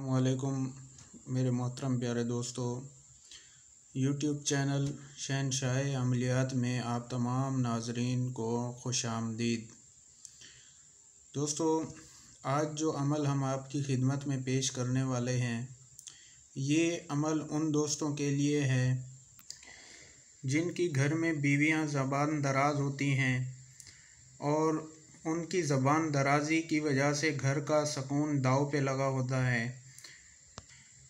अस्सलामुअलैकुम मेरे मोहतरम प्यारे दोस्तों, यूट्यूब चैनल शहनशाह अमलियात में आप तमाम नाजरीन को खुश आमदीद। दोस्तों, आज जो अमल हम आपकी खिदमत में पेश करने वाले हैं, ये अमल उन दोस्तों के लिए है जिनकी घर में बीवियां ज़बान दराज होती हैं और उनकी ज़बान दराज़ी की वजह से घर का सुकून दाव पे लगा होता है।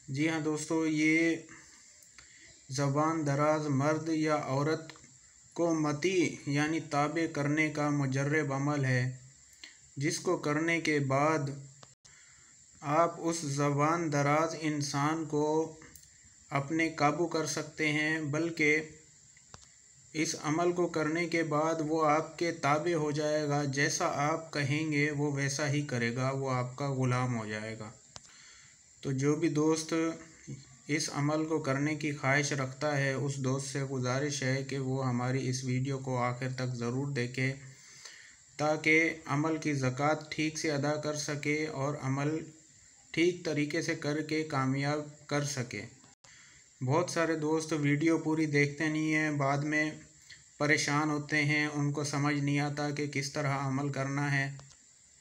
जी हाँ दोस्तों, ये ज़बान दराज मर्द या औरत को मती यानी ताबे करने का मुजर्रब अमल है, जिसको करने के बाद आप उस ज़बान दराज इंसान को अपने काबू कर सकते हैं। बल्कि इस अमल को करने के बाद वो आपके ताबे हो जाएगा। जैसा आप कहेंगे वो वैसा ही करेगा, वो आपका ग़ुलाम हो जाएगा। तो जो भी दोस्त इस अमल को करने की ख्वाहिश रखता है, उस दोस्त से गुजारिश है कि वो हमारी इस वीडियो को आखिर तक ज़रूर देखे, ताकि अमल की ज़कात ठीक से अदा कर सके और अमल ठीक तरीके से करके कामयाब कर सके। बहुत सारे दोस्त वीडियो पूरी देखते नहीं हैं, बाद में परेशान होते हैं, उनको समझ नहीं आता कि किस तरह अमल करना है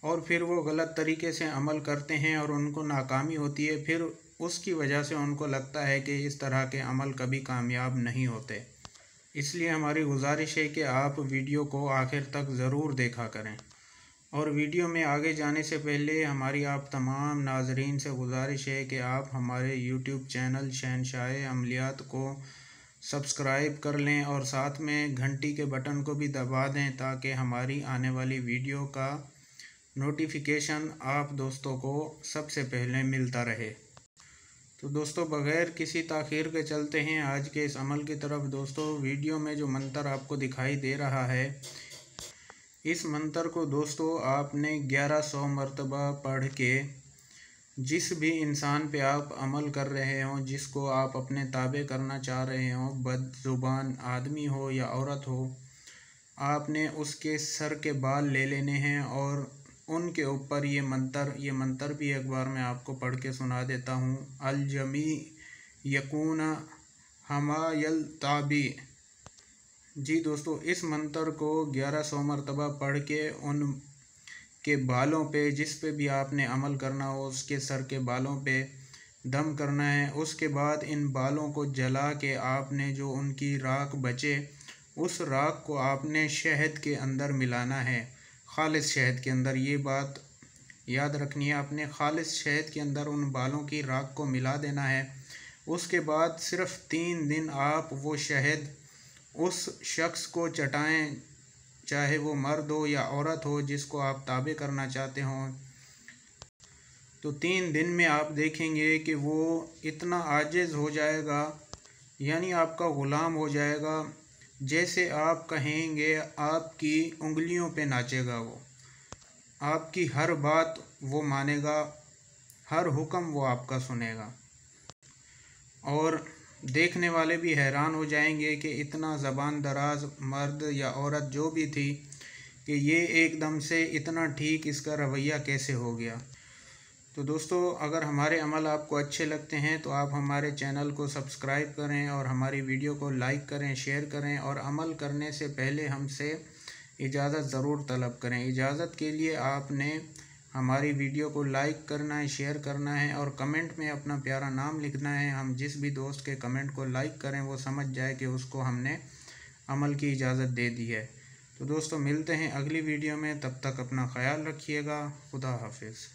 और फिर वो गलत तरीके से अमल करते हैं और उनको नाकामी होती है। फिर उसकी वजह से उनको लगता है कि इस तरह के अमल कभी कामयाब नहीं होते। इसलिए हमारी गुजारिश है कि आप वीडियो को आखिर तक ज़रूर देखा करें। और वीडियो में आगे जाने से पहले हमारी आप तमाम नाजरीन से गुजारिश है कि आप हमारे यूट्यूब चैनल शहनशाह अमलियात को सब्सक्राइब कर लें और साथ में घंटी के बटन को भी दबा दें, ताकि हमारी आने वाली वीडियो का नोटिफिकेशन आप दोस्तों को सबसे पहले मिलता रहे। तो दोस्तों, बग़ैर किसी ताख़ीर के चलते हैं आज के इस अमल की तरफ। दोस्तों, वीडियो में जो मंतर आपको दिखाई दे रहा है, इस मंतर को दोस्तों आपने 1100 मरतबा पढ़ के जिस भी इंसान पे आप अमल कर रहे हों, जिसको आप अपने ताबे करना चाह रहे हों, बदज़ुबान आदमी हो या औरत हो, आपने उसके सर के बाल ले लेने हैं और उनके ऊपर ये मंतर भी एक बार मैं आपको पढ़ के सुना देता हूँ। अलजमी यकून हमायल ताबी। जी दोस्तों, इस मंतर को 1100 मरतबा पढ़ के उन के बालों पे, जिस पे भी आपने अमल करना हो, उसके सर के बालों पे दम करना है। उसके बाद इन बालों को जला के आपने जो उनकी राख बचे, उस राख को आपने शहद के अंदर मिलाना है, खालिस शहद के अंदर। ये बात याद रखनी है, आपने खालिस शहद के अंदर उन बालों की राख को मिला देना है। उसके बाद सिर्फ़ 3 दिन आप वो शहद उस शख्स को चटाएं, चाहे वो मर्द हो या औरत हो, जिसको आप ताबे करना चाहते हों। तो 3 दिन में आप देखेंगे कि वो इतना आजिज़ हो जाएगा, यानी आपका ग़ुलाम हो जाएगा। जैसे आप कहेंगे आपकी उंगलियों पे नाचेगा वो, आपकी हर बात वो मानेगा, हर हुक्म वो आपका सुनेगा। और देखने वाले भी हैरान हो जाएंगे कि इतना ज़बान दराज मर्द या औरत जो भी थी, कि ये एकदम से इतना ठीक इसका रवैया कैसे हो गया। तो दोस्तों, अगर हमारे अमल आपको अच्छे लगते हैं तो आप हमारे चैनल को सब्सक्राइब करें और हमारी वीडियो को लाइक करें, शेयर करें और अमल करने से पहले हमसे इजाज़त ज़रूर तलब करें। इजाज़त के लिए आपने हमारी वीडियो को लाइक करना है, शेयर करना है और कमेंट में अपना प्यारा नाम लिखना है। हम जिस भी दोस्त के कमेंट को लाइक करें वो समझ जाए कि उसको हमने अमल की इजाज़त दे दी है। तो दोस्तों, मिलते हैं अगली वीडियो में, तब तक अपना ख्याल रखिएगा। खुदा हाफिज़।